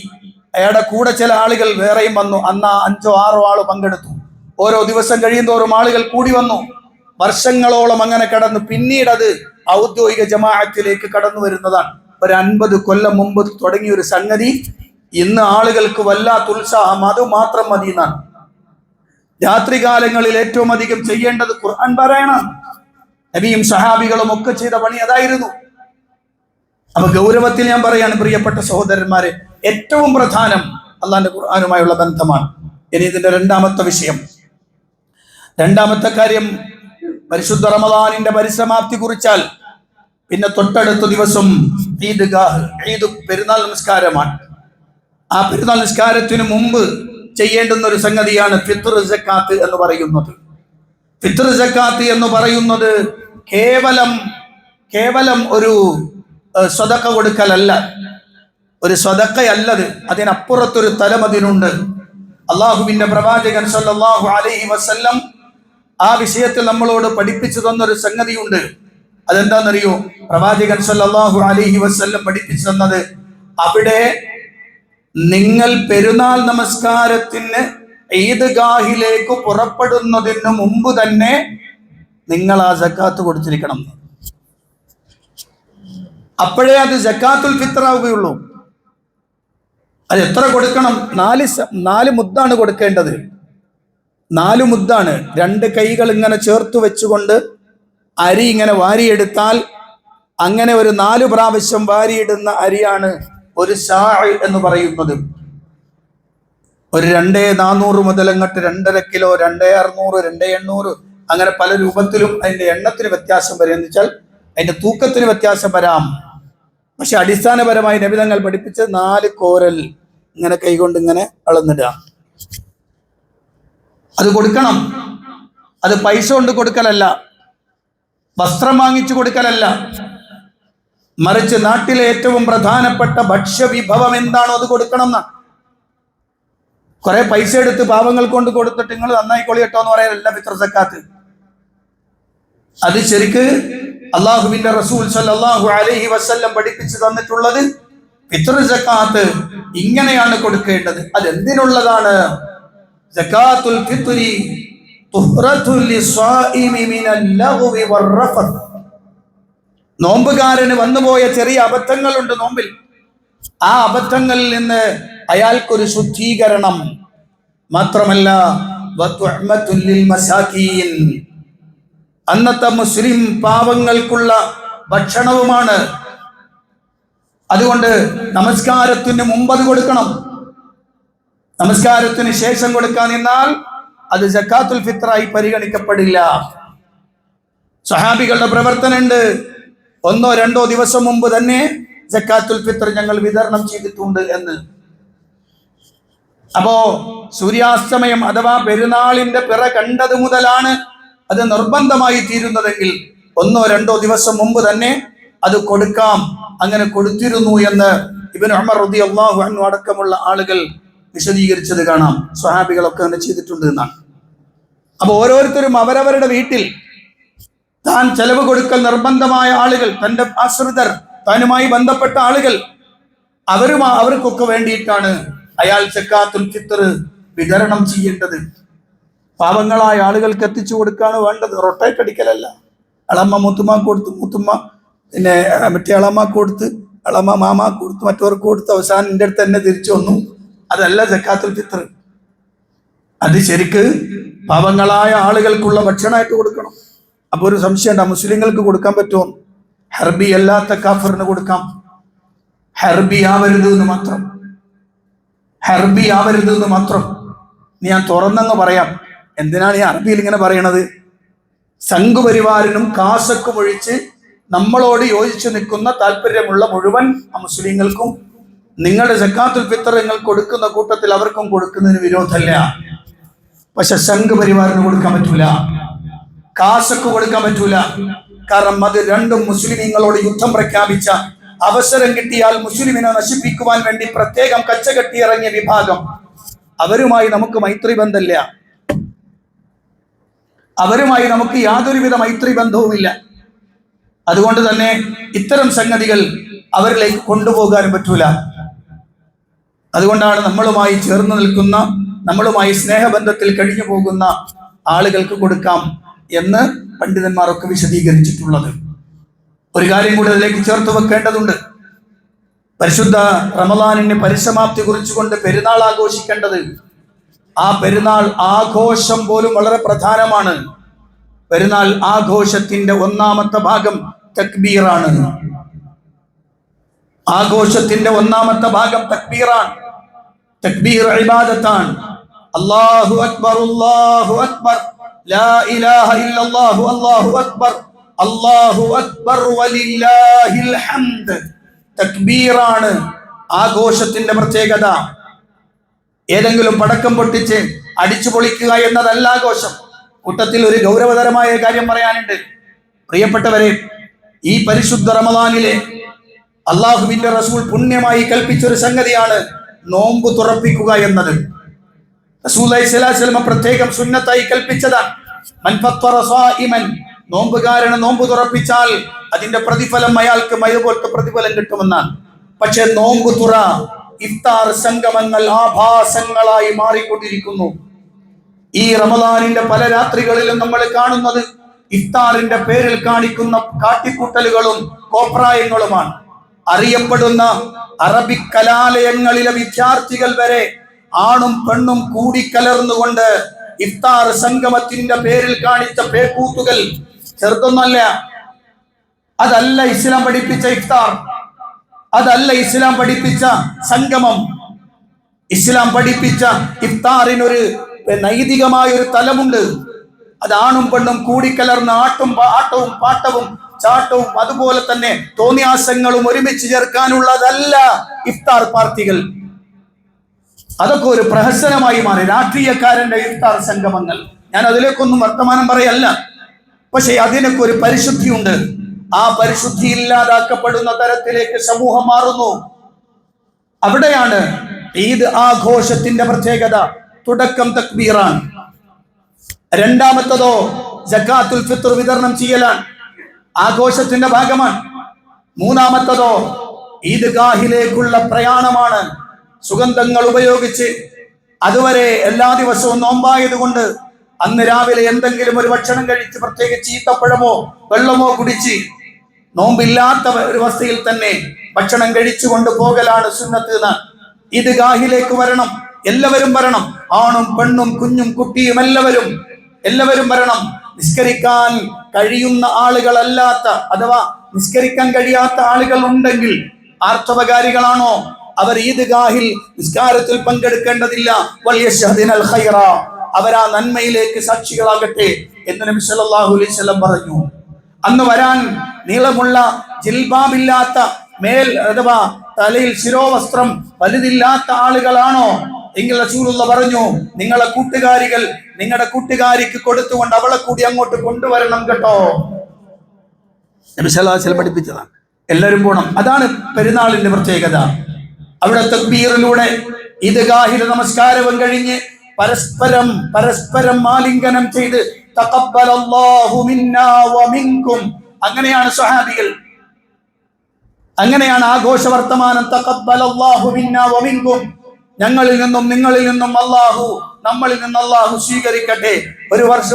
A: അയാളുടെ കൂടെ ചില ആളുകൾ വേറെയും വന്നു. അന്ന് 5-6 ആള് പങ്കെടുത്തു. ഓരോ ദിവസം കഴിയുന്തോറും ആളുകൾ കൂടി വന്നു. വർഷങ്ങളോളം അങ്ങനെ കടന്നു. പിന്നീട് അത് ഔദ്യോഗിക ജമാഅത്തിലേക്ക് കടന്നു വരുന്നതാണ്. ഒരു 50 കൊല്ലം മുമ്പ് തുടങ്ങിയ ഒരു സംഗതി ഇന്ന് ആളുകൾക്ക് വല്ലാത്ത ഉത്സാഹം, അത് മാത്രം മതി എന്നാണ്. രാത്രികാലങ്ങളിൽ ഏറ്റവും അധികം ചെയ്യേണ്ടത് ഖുർആൻ പാരായണം. നബിയും സഹാബികളും ഒക്കെ ചെയ്ത പണി അതായിരുന്നു. അപ്പൊ ഗൗരവത്തിൽ ഞാൻ പറയാണ്, പ്രിയപ്പെട്ട സഹോദരന്മാരെ, ഏറ്റവും പ്രധാനം അള്ളാന്റെ ഖുർആനുമായുള്ള ബന്ധമാണ്. ഇനി ഇതിന്റെ രണ്ടാമത്തെ കാര്യം, പരിശുദ്ധ റമദാനിന്റെ പരിസമാപ്തി കുറിച്ചാൽ പിന്നെ തൊട്ടടുത്ത ദിവസം ഈദ് പെരുന്നാൾ നമസ്കാരമാണ്. ആ പെരുന്നാൾ നിസ്കാരത്തിന് മുമ്പ് ചെയ്യേണ്ടുന്ന ഒരു സംഗതിയാണ് ഫിത്ർ സക്കാത്ത് എന്ന് പറയുന്നത്. ഫിത്ർ സക്കാത്ത് എന്ന് പറയുന്നത് കേവലം ഒരു സ്വതക്ക കൊടുക്കലല്ല, ഒരു സ്വതക്കയല്ലത്, അതിനപ്പുറത്തൊരു തലം അതിനുണ്ട്. അള്ളാഹുവിന്റെ പ്രവാചകൻ സല്ലല്ലാഹു അലൈഹി വസല്ലം ആ വിഷയത്തിൽ നമ്മളോട് പഠിപ്പിച്ചു തന്നൊരു സംഗതിയുണ്ട്. അതെന്താണെന്നറിയോ? പ്രവാചകൻ സല്ലല്ലാഹു അലൈഹി വസല്ലം പഠിപ്പിച്ചു തന്നത്, അവിടെ നിങ്ങൾ പെരുന്നാൾ നമസ്കാരത്തിന് ഈദ്ഗാഹിലേക്ക് പുറപ്പെടുന്നതിന് മുമ്പ് തന്നെ നിങ്ങൾ ആ സക്കാത്ത് കൊടുത്തിരിക്കണം. അപ്പോഴേ അത് സക്കാത്തുൽ ഫിത്ർ ആവുകയുള്ളൂ. അത് എത്ര കൊടുക്കണം? 4 മുദ്ദാണ് കൊടുക്കേണ്ടത്. 4 മുദ്ദാണ്. 2 കൈകൾ ഇങ്ങനെ ചേർത്ത് വെച്ചുകൊണ്ട് അരി ഇങ്ങനെ വാരിയെടുത്താൽ അങ്ങനെ ഒരു 4 പ്രാവശ്യം വാരിയിടുന്ന അരിയാണ് ഒരു സാഅ് എന്ന് പറയുന്നത്. ഒരു 2400 മുതൽ അങ്ങോട്ട് 2.5 കിലോ, 2600, 2800 അങ്ങനെ പല രൂപത്തിലും അതിന്റെ എണ്ണത്തിന് വ്യത്യാസം വരും. എന്ന് വെച്ചാൽ അതിന്റെ തൂക്കത്തിന് വ്യത്യാസം വരാം. പക്ഷെ അടിസ്ഥാനപരമായി നബി തങ്ങൾ പഠിപ്പിച്ച് 4 കോരൽ ഇങ്ങനെ കൈകൊണ്ട് ഇങ്ങനെ അളന്നിടുക. അത് കൊടുക്കണം. അത് പൈസ കൊണ്ട് കൊടുക്കലല്ല, വസ്ത്രം വാങ്ങിച്ചു കൊടുക്കലല്ല, മറിച്ച് നാട്ടിലെ ഏറ്റവും പ്രധാനപ്പെട്ട ഭക്ഷ്യവിഭവം എന്താണോ അത് കൊടുക്കണം എന്നാ. കുറെ പൈസ എടുത്ത് പാവങ്ങൾ കൊണ്ട് കൊടുത്തിട്ട് നിങ്ങൾ നന്നായിക്കോളി കേട്ടോ എന്ന് പറയാനല്ല ഫിത്ർ സക്കാത്ത്. അത് ശരിക്ക് അള്ളാഹുവിന്റെ റസൂൽ സല്ലല്ലാഹു അലൈഹി വസല്ലം പഠിപ്പിച്ചു തന്നിട്ടുള്ളത് ഫിത്ർ സക്കാത്ത് ഇങ്ങനെയാണ് കൊടുക്കേണ്ടത്. അതെന്തിനുള്ളതാണ്? സക്കാത്തുൽ ഫിത്രി തുഹ്റത്തുൽ ലിസ്വാഇമി മിനൽ ലഗ്വി വറഫത്ത്. നോമ്പുകാരന് വന്നുപോയ ചെറിയ അബദ്ധങ്ങളുണ്ട് നോമ്പിൽ. ആ അബദ്ധങ്ങളിൽ നിന്ന് അയാൾക്കൊരു ശുദ്ധീകരണം മാത്രമല്ല, വതുഅ്മത്തുൽ ലിൽ മസാകീൻ, അന്നത്തെ മുസ്ലിം പാവങ്ങൾക്കുള്ള ഭക്ഷണവുമാണ്. അതുകൊണ്ട് നമസ്കാരത്തിന് മുമ്പ് അത് കൊടുക്കണം. നമസ്കാരത്തിന് ശേഷം കൊടുക്കാൻ നിന്നാൽ അത് സക്കാത്തുൽ ഫിത്റായി പരിഗണിക്കപ്പെടില്ല. സ്വഹാബികളുടെ പ്രവർത്തനമുണ്ട്. 1-2 ദിവസം മുമ്പ് തന്നെ സക്കാത്തുൽ ഫിത്ർ ഞങ്ങൾ വിതരണം ചെയ്തിട്ടുണ്ട് എന്ന്. അപ്പോ സൂര്യാസ്തമയം അഥവാ പെരുന്നാളിന്റെ പിറ കണ്ടത് മുതലാണ് അത് നിർബന്ധമായി തീരുന്നതെങ്കിൽ 1-2 ദിവസം മുമ്പ് തന്നെ അത് കൊടുക്കാം. അങ്ങനെ കൊടുത്തിരുന്നു എന്ന് ഇബ്നു ഉമർ റളിയല്ലാഹു അൻഹു അടക്കമുള്ള ആളുകൾ വിശദീകരിച്ചത് കാണാം. സ്വഹാബികളൊക്കെ അങ്ങനെ ചെയ്തിട്ടുണ്ട് എന്നാണ്. അപ്പൊ ഓരോരുത്തരും അവരവരുടെ വീട്ടിൽ താൻ ചെലവ് കൊടുക്കൽ നിർബന്ധമായ ആളുകൾ, തന്റെ ആശ്രിതർ, താനുമായി ബന്ധപ്പെട്ട ആളുകൾ, അവർക്കൊക്കെ വേണ്ടിയിട്ടാണ് അയാൾ സക്കാത്തുൽ ഫിത്ർ വിതരണം ചെയ്യേണ്ടത്. പാവങ്ങളായ ആളുകൾക്ക് എത്തിച്ചു കൊടുക്കാണ് വേണ്ടത്. റൊട്ടേറ്റ് അടിക്കലല്ല. അളമ്മ മുത്തുമ്മ കൊടുത്ത്, മുത്തുമ്മ പിന്നെ മറ്റേ അളമ്മ കൊടുത്ത്, അളമ്മ മാമ കൊടുത്ത്, മറ്റവർക്ക് കൊടുത്ത് അവസാനം എൻ്റെ അടുത്ത് തന്നെ തിരിച്ചു വന്നു. അതല്ല സക്കാത്തുൽ ഫിത്ർ. അത് ശരിക്ക് പാവങ്ങളായ ആളുകൾക്കുള്ള ഭക്ഷണമായിട്ട് കൊടുക്കണം. അപ്പൊ ഒരു സംശയമുണ്ട്, മുസ്ലിങ്ങൾക്ക് കൊടുക്കാൻ പറ്റുമോ? ഹർബി അല്ലാത്ത കാഫറിന് കൊടുക്കാം. ഹർബി ആവരുത് എന്ന് മാത്രം. ഹർബി ആവരുത് എന്ന് മാത്രം. ഞാൻ തുറന്നങ്ങ് പറയാം. എന്തിനാണ് ഈ അറബിയിൽ ഇങ്ങനെ പറയണത്? സംഘപരിവാറിനും കാസക്കും ഒഴിച്ച് നമ്മളോട് യോജിച്ചു നിൽക്കുന്ന താല്പര്യമുള്ള മുഴുവൻ മുസ്ലിങ്ങൾക്കും നിങ്ങളുടെ സക്കാത്തുൽ ഫിത്ർ നിങ്ങൾ കൊടുക്കുന്ന കൂട്ടത്തിൽ അവർക്കും കൊടുക്കുന്നതിന് വിരോധമല്ല. പക്ഷെ സംഘപരിവാറിന് കൊടുക്കാൻ പറ്റൂല, കാസക്ക് കൊടുക്കാൻ പറ്റൂല. കാരണം അത് രണ്ടും മുസ്ലിമീങ്ങളോട് യുദ്ധം പ്രഖ്യാപിച്ച, അവസരം കിട്ടിയാൽ മുസ്ലിമിനെ നശിപ്പിക്കുവാൻ വേണ്ടി പ്രത്യേകം കച്ചകെട്ടിയിറങ്ങിയ വിഭാഗം. അവരുമായി നമുക്ക് മൈത്രി ബന്ധമില്ല. അവരുമായി നമുക്ക് യാതൊരുവിധ മൈത്രി ബന്ധവുമില്ല. അതുകൊണ്ട് തന്നെ ഇത്തരം സംഗതികൾ അവരിലേക്ക് കൊണ്ടുപോകാനും പറ്റൂല. അതുകൊണ്ടാണ് നമ്മളുമായി ചേർന്ന് നിൽക്കുന്ന, നമ്മളുമായി സ്നേഹബന്ധത്തിൽ കഴിഞ്ഞു പോകുന്ന ആളുകൾക്ക് കൊടുക്കാം എന്ന് പണ്ഡിതന്മാരൊക്കെ വിശദീകരിച്ചിട്ടുള്ളത്. ഒരു കാര്യം കൂടി അതിലേക്ക് ചേർത്ത് വെക്കേണ്ടതുണ്ട്. പരിശുദ്ധ റമളാനിന്റെ പരിസമാപ്തി കുറിച്ചുകൊണ്ട് പെരുന്നാൾ ആഘോഷിക്കേണ്ടത്, ആ പെരുന്നാൾ ആഘോഷം പോലും വളരെ പ്രധാനമാണ്. പെരുന്നാൾ ആഘോഷത്തിന്റെ ഒന്നാമത്തെ ഭാഗം തക്ബീറാണ്. ആഘോഷത്തിന്റെ ഒന്നാമത്തെ ഭാഗം തക്ബീറാണ്. തക്ബീർ ഇബാദത്താണ്. അല്ലാഹു അക്ബർ, അല്ലാഹു അക്ബർ, ലാ ഇലാഹ ഇല്ലല്ലാഹു, അല്ലാഹു അക്ബർ, അല്ലാഹു അക്ബർ വലില്ലാഹിൽ ഹംദ്. തക്ബീറാണ് ആഘോഷത്തിന്റെ പ്രത്യേകത. ഏതെങ്കിലും പടക്കം പൊട്ടിച്ച് അടിച്ചു പൊളിക്കുക എന്നതല്ല ആഘോഷം. കൂട്ടത്തിൽ ഒരു ഗൗരവതരമായ കാര്യം പറയാനുണ്ട്. പ്രിയപ്പെട്ടവരെ, ഈ പരിശുദ്ധ റമളാനിലെ അള്ളാഹുവിന്റെ റസൂൽ പുണ്യമായി കൽപ്പിച്ചൊരു സംഗതിയാണ് നോമ്പ് തുറപ്പിക്കുക എന്നത്. റസൂലുള്ളാഹി സ്വല്ലല്ലാഹു അലൈഹി വസല്ലം പ്രത്യേകം സുന്നത്തായി കൽപ്പിച്ചതാണ്. മൻ ഫത്തറ സായിമൻ, നോമ്പുകാരനെ നോമ്പ് തുറപ്പിച്ചാൽ അതിന്റെ പ്രതിഫലം അയാൾക്ക് മഴപോലത്തെ പ്രതിഫലം കിട്ടുമെന്നാണ്. പക്ഷെ നോമ്പ് തുറ, ഇഫ്താർ സംഗമങ്ങൾ ആഭാസങ്ങളായി മാറിക്കൊണ്ടിരിക്കുന്നു. ഈ റമളാനിന്റെ പല രാത്രികളിലും നമ്മൾ കാണുന്നത് ഇഫ്താറിന്റെ പേരിൽ കാണിക്കുന്ന കാട്ടിക്കൂട്ടലുകളും കോപ്രായങ്ങളുമാണ്. അറിയപ്പെടുന്ന അറബിക് കലാലയങ്ങളിലെ വിദ്യാർത്ഥികൾ വരെ ആണും പെണ്ണും കൂടിക്കലർന്നുകൊണ്ട് ഇഫ്താർ സംഗമത്തിന്റെ പേരിൽ കാണിച്ച പേക്കൂത്തുകൾ ചെറുതൊന്നല്ല. അതല്ല ഇസ്ലാം പഠിപ്പിച്ച ഇഫ്താർ, അതല്ല ഇസ്ലാം പഠിപ്പിച്ച സംഗമം. ഇസ്ലാം പഠിപ്പിച്ച ഇഫ്താറിനൊരു നൈതികമായ ഒരു തലമുണ്ട്. അത് ആണും പെണ്ണും കൂടിക്കലർന്ന ആട്ടവും പാട്ടവും ചാട്ടവും അതുപോലെ തന്നെ തോന്നിയാസങ്ങളും ഒരുമിച്ച് ചേർക്കാനുള്ളതല്ല ഇഫ്താർ പാർട്ടികൾ. അതൊക്കെ ഒരു പ്രഹസനമായി മാറി, രാഷ്ട്രീയക്കാരന്റെ ഇഫ്താർ സംഗമങ്ങൾ. ഞാൻ അതിലേക്കൊന്നും വർത്തമാനം പറയല്ല, പക്ഷെ അതിനൊക്കെ ഒരു പരിശുദ്ധിയുണ്ട്. ആ പരിശുദ്ധി ഇല്ലാതാക്കപ്പെടുന്ന തരത്തിലേക്ക് സമൂഹം മാറുന്നു. അവിടെയാണ് ഈദ് ആഘോഷത്തിന്റെ പ്രത്യേകത. തുടക്കം തക്ബീറാണ്, രണ്ടാമത്തതോ സകാത്തുൽ ഫിത്ർ വിതരണം ചെയ്യലാണ്, ആഘോഷത്തിന്റെ ഭാഗമാണ്. മൂന്നാമത്തതോ ഈദ്ഗാഹിലേക്കുള്ള പ്രയാണമാണ്. സുഗന്ധങ്ങൾ ഉപയോഗിച്ച്, അതുവരെ എല്ലാ ദിവസവും നോമ്പായതുകൊണ്ട് അന്ന് രാവിലെ എന്തെങ്കിലും ഒരു ഭക്ഷണം കഴിച്ച്, പ്രത്യേകിച്ച് ഈത്തപ്പഴമോ വെള്ളമോ കുടിച്ച്, നോമ്പില്ലാത്ത ഒരു അവസ്ഥയിൽ തന്നെ ഭക്ഷണം കഴിച്ചുകൊണ്ട് പോകലാണ് സുന്നത്ത്. ഈദ്ഗാഹിലേക്ക് വരണം, എല്ലാവരും വരണം, ആണും പെണ്ണും കുഞ്ഞും കുട്ടിയും എല്ലാവരും വരണം. നിസ്കരിക്കാൻ കഴിയുന്ന ആളുകളല്ലാത്ത അഥവാ നിസ്കരിക്കാൻ കഴിയാത്ത ആളുകൾ ഉണ്ടെങ്കിൽ, ആർത്തവകാരികളാണോ, അവർ ഈദ്ഗാഹിൽ നിസ്കാരത്തിൽ പങ്കെടുക്കേണ്ടതില്ല. വൽയശ്ഹദിനൽ ഖൈറ, അവരാ നന്മയിലേക്ക് സാക്ഷികളാകട്ടെ എന്ന് നബി സല്ലല്ലാഹു അലൈഹി വസല്ലം പറഞ്ഞു. അന്ന് വരാൻ നീളമുള്ള ജിൽബാബില്ലാത്ത മേൽ അഥവാ തലയിൽ ശിരോവസ്ത്രം വലുതില്ലാത്ത ആളുകളാണോ എങ്കിൽ റസൂലുള്ള പറഞ്ഞു, നിങ്ങളുടെ കൂട്ടുകാരിക്ക് കൊടുത്തുകൊണ്ട് അവളെ കൂടി അങ്ങോട്ട് കൊണ്ടുവരണം കേട്ടോ. നബി സല്ലല്ലാഹു അലൈഹി വസല്ലം പഠിപ്പിച്ചതാണ്. എല്ലാവരും പോണം. അതാണ് പെരുന്നാളിന്റെ പ്രത്യേകത. അവിടെ തക്ബീറിലൂടെ ഈദ്ഗാഹിലെ നമസ്കാരവും കഴിഞ്ഞ് പരസ്പരം ആലിംഗനം ചെയ്ത് തഖബ്ബലല്ലാഹു മിന്നാ വമിൻകും, അങ്ങനെയാണ് സ്വഹാബികൾ, അങ്ങനെയാണ് ആഘോഷ വർത്തമാനം. തഖബ്ബലല്ലാഹു മിന്നാ വമിൻകും, ഞങ്ങളിൽ നിന്നും നിങ്ങളിൽ നിന്നും അല്ലാഹു, നമ്മളിൽ നിന്ന് അല്ലാഹു സ്വീകരിക്കട്ടെ.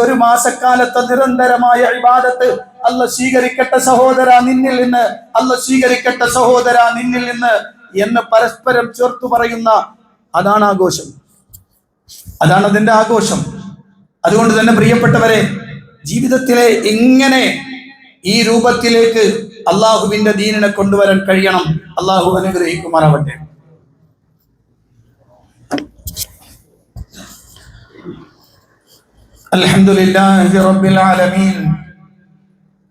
A: ഒരു മാസക്കാലത്തെ നിരന്തരമായ ഇബാദത്ത് അല്ലാഹു സ്വീകരിക്കട്ടെ സഹോദര നിന്നിൽ നിന്ന്, അല്ലാഹു സ്വീകരിക്കട്ടെ സഹോദര നിന്നിൽ നിന്ന് എന്ന് പരസ്പരം ചേർത്തു പറയുന്ന അതാണ് ആഘോഷം, അതാണ് അതിന്റെ ആഘോഷം. അതുകൊണ്ട് തന്നെ പ്രിയപ്പെട്ടവരെ, ജീവിതത്തിലെ ഇങ്ങനെ ഈ രൂപത്തിലേക്ക് അള്ളാഹുവിന്റെ ദീനിനെ കൊണ്ടുവരാൻ കഴിയണം. അള്ളാഹു അനുഗ്രഹിക്കുമാറാവട്ടെ. അൽഹംദുലില്ലാഹി റബ്ബിൽ ആലമീൻ,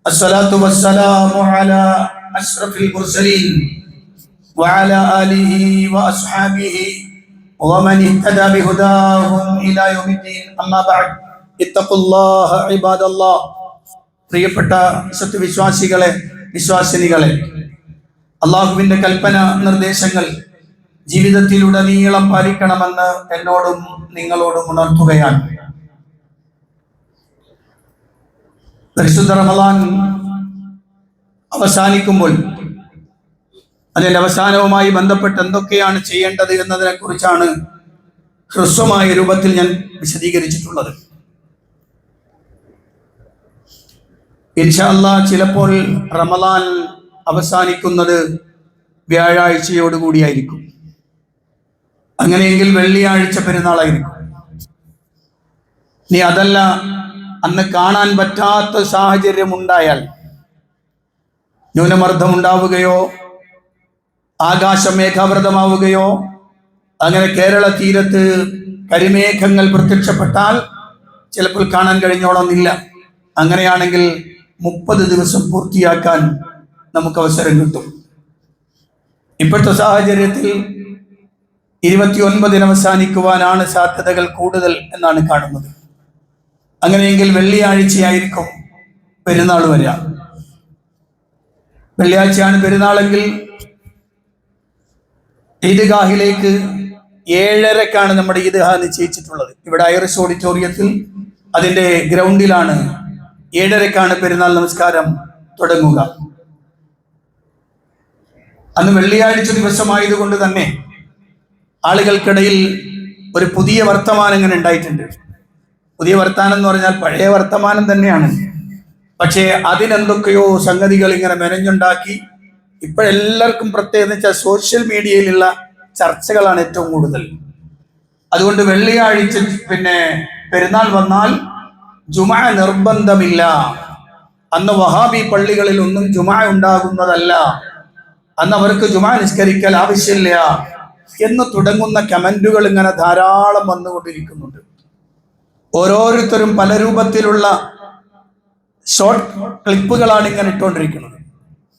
A: അസ്സലാത്തു വസ്സലാമു അലാ അഷ്റഫിൽ മുർസലീൻ വഅലാ ആലിഹി വഅസ്ഹാബിഹി വമൻ ഇഹ്തദാ ബിഹുദാഹും ഇലാ യൗമിദ്ദീൻ. അമ്മാ ബഅദ്, ഇത്തഖുല്ലാഹ ഇബാദല്ലാഹ്. പ്രിയപ്പെട്ട സത്യവിശ്വാസികളെ, വിശ്വാസിനികളെ, അള്ളാഹുവിന്റെ കൽപ്പന നിർദ്ദേശങ്ങൾ ജീവിതത്തിലുടനീളം പാലിക്കണമെന്ന് എന്നോടും നിങ്ങളോടും ഉണർത്തുകയാണ്. പരിശുദ്ധ റമളാൻ അവസാനിക്കുമ്പോൾ അതിന്റെ അവസാനവുമായി ബന്ധപ്പെട്ട് എന്തൊക്കെയാണ് ചെയ്യേണ്ടത് എന്നതിനെ കുറിച്ചാണ് ഹ്രസ്വമായ രൂപത്തിൽ ഞാൻ വിശദീകരിച്ചിട്ടുള്ളത്. ഇൻഷാ അല്ലാഹ് ചിലപ്പോൾ റമളാൻ അവസാനിക്കുന്നത് വ്യാഴാഴ്ചയോടുകൂടിയായിരിക്കും. അങ്ങനെയെങ്കിൽ വെള്ളിയാഴ്ച പെരുന്നാളായിരിക്കും. ഇനി അതല്ല, അന്ന് കാണാൻ പറ്റാത്ത സാഹചര്യം ഉണ്ടായാൽ, ന്യൂനമർദ്ദം ഉണ്ടാവുകയോ ആകാശം മേഘാവൃതമാവുകയോ അങ്ങനെ കേരള തീരത്ത് കരിമേഘങ്ങൾ പ്രത്യക്ഷപ്പെട്ടാൽ ചിലപ്പോൾ കാണാൻ കഴിഞ്ഞോളന്നില്ല. അങ്ങനെയാണെങ്കിൽ 30 ദിവസം പൂർത്തിയാക്കാൻ നമുക്ക് അവസരം കിട്ടും. ഇപ്പോഴത്തെ സാഹചര്യത്തിൽ 29 അവസാനിക്കുവാനാണ് സാധ്യതകൾ കൂടുതൽ എന്നാണ് കാണുന്നത്. അങ്ങനെയെങ്കിൽ വെള്ളിയാഴ്ചയായിരിക്കും പെരുന്നാൾ വരിക. വെള്ളിയാഴ്ചയാണ് പെരുന്നാളെങ്കിൽ ഈദ്ഗാഹിലേക്ക് 7:30-ക്കാണ് നമ്മുടെ ഈദ്ഗാഹ് നിശ്ചയിച്ചിട്ടുള്ളത്. ഇവിടെ ഐറിഷ് ഓഡിറ്റോറിയത്തിൽ അതിന്റെ ഗ്രൗണ്ടിലാണ് 7:30-ക്കാണ് പെരുന്നാൾ നമസ്കാരം തുടങ്ങുക. അന്ന് വെള്ളിയാഴ്ച ദിവസമായതുകൊണ്ട് തന്നെ ആളുകൾക്കിടയിൽ ഒരു പുതിയ വർത്തമാനം ഇങ്ങനെ ഉണ്ടായിട്ടുണ്ട്. പുതിയ വർത്തമാനം എന്ന് പറഞ്ഞാൽ പഴയ വർത്തമാനം തന്നെയാണ്, പക്ഷേ അതിനെന്തൊക്കെയോ സംഗതികൾ ഇങ്ങനെ മെനഞ്ഞുണ്ടാക്കി ഇപ്പോഴെല്ലാവർക്കും പ്രത്യേകത വെച്ചാൽ സോഷ്യൽ മീഡിയയിലുള്ള ചർച്ചകളാണ് ഏറ്റവും കൂടുതൽ. അതുകൊണ്ട് വെള്ളിയാഴ്ച പെരുന്നാൾ വന്നാൽ ജുമുഅ നിർബന്ധമില്ല, അന്ന് വഹാബി പള്ളികളിൽ ഒന്നും ജുമുഅ ഉണ്ടാകുന്നതല്ല, അന്ന് അവർക്ക് ജുമുഅ നിസ്കരിക്കൽ ആവശ്യമില്ല എന്ന് തുടങ്ങുന്ന കമന്റുകൾ ഇങ്ങനെ ധാരാളം വന്നുകൊണ്ടിരിക്കുന്നുണ്ട്. ഓരോരുത്തരും പല രൂപത്തിലുള്ള ഷോർട്ട് ക്ലിപ്പുകളാണ് ഇങ്ങനെ ഇട്ടുകൊണ്ടിരിക്കുന്നത്.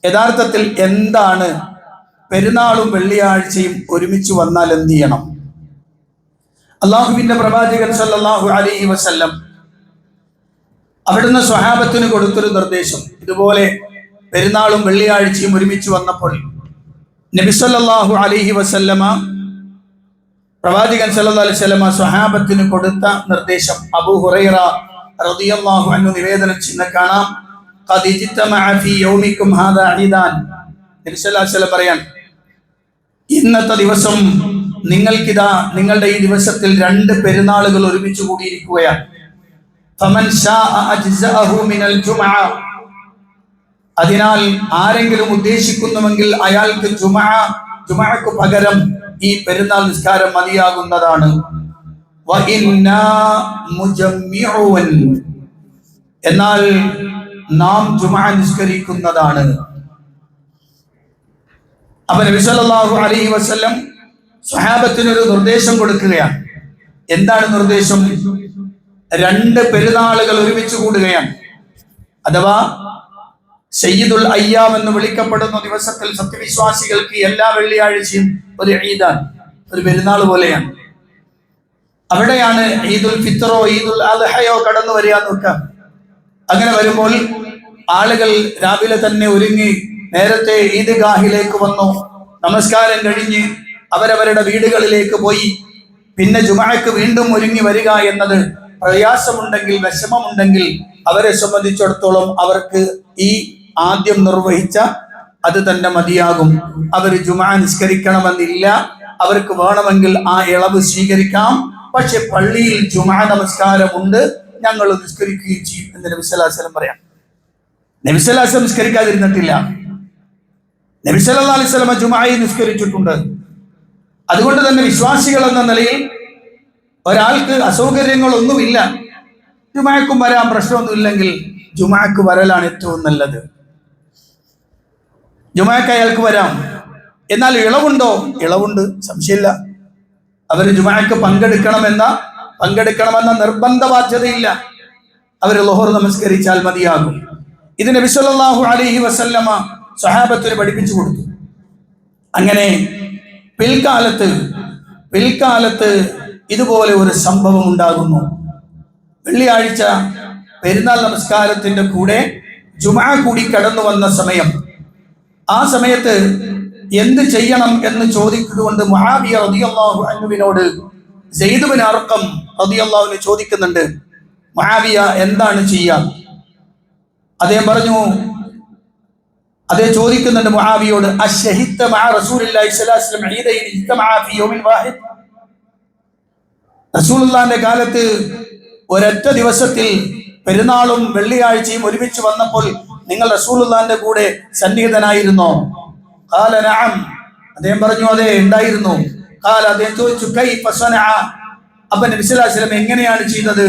A: യഥാർത്ഥത്തിൽ എന്താണ് പെരുന്നാളും വെള്ളിയാഴ്ചയും ഒരുമിച്ച് വന്നാൽ എന്ത് ചെയ്യണം? അള്ളാഹുവിന്റെ പ്രവാചകൻ സല്ലല്ലാഹു അലൈഹി വസല്ലം അവിടുന്ന് സ്വഹാബത്തിന് കൊടുത്തൊരു നിർദ്ദേശം, ഇതുപോലെ പെരുന്നാളും വെള്ളിയാഴ്ചയും ഒരുമിച്ച് വന്നപ്പോൾ നബി സല്ലല്ലാഹു അലൈഹി വസല്ലമ പ്രവാചകൻ സല്ലല്ലാഹു അലൈഹി വസല്ലമ സ്വഹാബത്തിന് കൊടുത്ത നിർദ്ദേശം അബൂ ഹുറൈറ റളിയല്ലാഹു അൻഹു നിവേദനം ചെയ്യുന്ന കാണാം. ഖദ് ഇജ്തമഅ ഫീ യൗമിക്കും ഹാദാ ഈദാൻ. നബി സല്ലല്ലാഹു അലൈഹി വസല്ലം പറയാൻ, ഇന്നത്തെ ദിവസം നിങ്ങൾക്കിതാ നിങ്ങളുടെ ഈ ദിവസത്തിൽ രണ്ട് പെരുന്നാളുകൾ ഒരുമിച്ച് കൂടിയിരിക്കുകയാണ്. ഫമൻ ശാഅ അജ്സഅഹു മിനൽ ജുമുഅ. അതിനാൽ ആരെങ്കിലും ഉദ്ദേശിക്കുന്നുവെങ്കിൽ അയാൾക്ക് ജുമുഅക്ക് പകരം ഈ പെരുന്നാൾ നിസ്കാരം മതിയാകുന്നതാണ്. വഇന്നാ മുജമ്മിഊൻ. എന്നാൽ നാം ജുമുഅ നിസ്കരിക്കുന്നതാണ്. അപ്പോൾ നബി സല്ലല്ലാഹു അലൈഹി വസല്ലം സ്വഹാബത്തിന് ഒരു നിർദ്ദേശം കൊടുക്കുകയാണ്. എന്താണ് നിർദ്ദേശം? രണ്ട് പെരുന്നാളുകൾ ഒരുമിച്ച് കൂടുകയാണ്. അഥവാ സയ്യിദുൽ അയ്യാം എന്ന് വിളിക്കപ്പെടുന്ന ദിവസത്തിൽ സത്യവിശ്വാസികൾക്ക് എല്ലാ വെള്ളിയാഴ്ചയും ഒരു ഈദാണ്, ഒരു പെരുന്നാൾ പോലെയാണ്. അവിടെയാണ് ഈദുൽ ഫിത്തറോ ഈദുൽ അദ്ഹയോ കടന്നു വരിക നോക്കാം. അങ്ങനെ വരുമ്പോൾ ആളുകൾ രാവിലെ തന്നെ ഒരുങ്ങി നേരത്തെ ഈദ്ഗാഹിലേക്ക് വന്നു, നമസ്കാരം കഴിഞ്ഞ് അവരവരുടെ വീടുകളിലേക്ക് പോയി. പിന്നെ ജുമുഅക്ക് വീണ്ടും ഒരുങ്ങി വരിക എന്നത് പ്രയാസമുണ്ടെങ്കിൽ, വിഷമമുണ്ടെങ്കിൽ അവരെ സംബന്ധിച്ചിടത്തോളം അവർക്ക് ഈ ആദ്യം നിർവഹിച്ച അത് തന്നെ മതിയാകും. അവർ ജുമുഅ നിസ്കരിക്കണമെന്നില്ല, അവർക്ക് വേണമെങ്കിൽ ആ ഇളവ് സ്വീകരിക്കാം. പക്ഷെ പള്ളിയിൽ ജുമുഅ നമസ്കാരമുണ്ട്, ഞങ്ങൾ നിസ്കരിക്കുകയും ചെയ്യും എന്ന് നബി സല്ലല്ലാഹു അലൈഹി വസല്ലം പറയാം. നബി സല്ലല്ലാഹു അലൈഹി വസല്ലം നിസ്കരിക്കാതിരുന്നിട്ടില്ല. നബി സല്ലല്ലാഹു അലൈഹി വസല്ലം ജുമുഅയിൽ നിസ്കരിച്ചിട്ടുണ്ട്. അതുകൊണ്ട് തന്നെ വിശ്വാസികൾ എന്ന നിലയിൽ ഒരാൾക്ക് അസൗകര്യങ്ങളൊന്നുമില്ല, ജുമുഅക്കും വരാൻ പ്രശ്നമൊന്നുമില്ലെങ്കിൽ ജുമുഅക്ക് വരലാണ് ഏറ്റവും നല്ലത്. ജുമുഅക്ക് അയാൾക്ക് വരാം. എന്നാൽ ഇളവുണ്ടോ? ഇളവുണ്ട്, സംശയമില്ല. അവർ ജുമുഅക്ക് പങ്കെടുക്കണമെന്ന നിർബന്ധ ബാധ്യതയില്ല. അവർ ളുഹർ നമസ്കരിച്ചാൽ മതിയാകും. ഇത് നബി സല്ലല്ലാഹു അലൈഹി വസല്ലമ സ്വഹാബത്തിന് പഠിപ്പിച്ചു കൊടുത്തു. അങ്ങനെ പിൽക്കാലത്ത് ഇതുപോലെ ഒരു സംഭവം ഉണ്ടാകുന്നു. വെള്ളിയാഴ്ച പെരുന്നാൾ നമസ്കാരത്തിന്റെ കൂടെ ജുമുഅ കൂടി കടന്നു വന്ന സമയം, ആ സമയത്ത് എന്ത് ചെയ്യണം എന്ന് ചോദിച്ചുകൊണ്ട് മുആവിയ റളിയല്ലാഹു അൻഹുവിനോട് സയ്യിദ് ഇബ്നു അർഖം റളിയല്ലാഹു അൻഹു ചോദിക്കുന്നുണ്ട്, മുആവിയ എന്താണ് ചെയ്യുക? അദ്ദേഹം ചോദിക്കുന്നുണ്ട് മുആവിയോട്, അശ്ശഹിദ്ത മഅ റസൂലില്ലാഹി സ്വല്ലല്ലാഹു അലൈഹി വസല്ലം ഈദൈൻ ഇജ്തമഅ ഫീ യൗമിൻ വാഹിദ്. റസൂലുള്ളാഹിന്റെ കാലത്ത് ഒരൊറ്റ ദിവസത്തിൽ പെരുന്നാളും വെള്ളിയാഴ്ചയും ഒരുമിച്ച് വന്നപ്പോൾ നിങ്ങൾ റസൂലുള്ളാഹിന്റെ കൂടെ സന്നിഹിതനായിരുന്നോ? ഖാല നഅം. അദ്ദേഹം പറഞ്ഞു, അതെ ഉണ്ടായിരുന്നു. ഖാല. അദ്ദേഹം ചോദിച്ചു, കൈഫ സനഅ? അപ്പോൾ നബി സല്ലല്ലാഹു അലൈഹി വസല്ലം എങ്ങനെയാണ് ചെയ്തത്?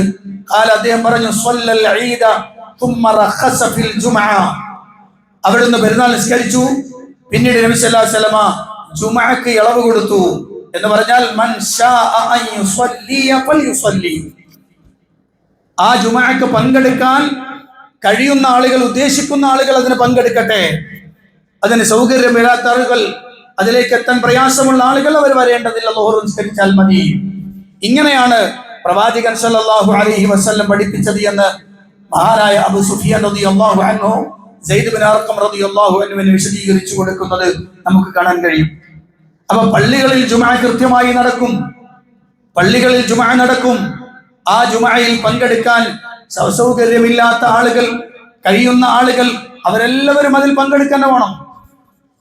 A: ഖാല. അദ്ദേഹം പറഞ്ഞു, സ്വല്ലൽ ഈദ തുമ്മ റഖസ ഫിൽ ജുമുഅ. അവിടുന്ന് പെരുന്നാൾ നിസ്കരിച്ചു, പിന്നീട് നബി സല്ലല്ലാഹു അലൈഹി വസല്ലം ജുമുഅക്ക് ഇളവ് കൊടുത്തു. എന്ന് പറഞ്ഞാൽ മൻ ശാഅ അൻ യുസല്ലി ഫൽയുസല്ലി. ആ ജുമുഅക്ക് പങ്കെടുക്കാൻ കഴിയുന്ന ആളുകൾ, ഉദ്ദേശിക്കുന്ന ആളുകൾ അതിന് പങ്കെടുക്കട്ടെ. അതിന് സൗകര്യമില്ലാത്ത ആളുകൾ, അതിലേക്ക് എത്താൻ പ്രയാസമുള്ള ആളുകൾ അവർ വരേണ്ടതില്ല, ളുഹർ നിസ്കരിച്ചാൽ മതി. ഇങ്ങനെയാണ് പ്രവാചകൻ സല്ലല്ലാഹു അലൈഹി വസല്ലം പഠിപ്പിച്ചത് എന്ന് മഹാനായ അബൂ സുഫിയാൻ റളിയല്ലാഹു അൻഹു സയ്യിദ് ഇബ്നു അർഖം റളിയല്ലാഹു അൻഹുവിനെ വിശദീകരിച്ചു കൊടുക്കുന്നത് നമുക്ക് കാണാൻ കഴിയും. അപ്പൊ പള്ളികളിൽ ജുമുഅ കൃത്യമായി നടക്കും, പള്ളികളിൽ ജുമുഅ നടക്കും. ആ ജുമുഅയിൽ പങ്കെടുക്കാൻ സൗകര്യമില്ലാത്ത ആളുകൾ, കഴിയുന്ന ആളുകൾ, അവരെല്ലാവരും അതിൽ പങ്കെടുക്കാൻ വേണം.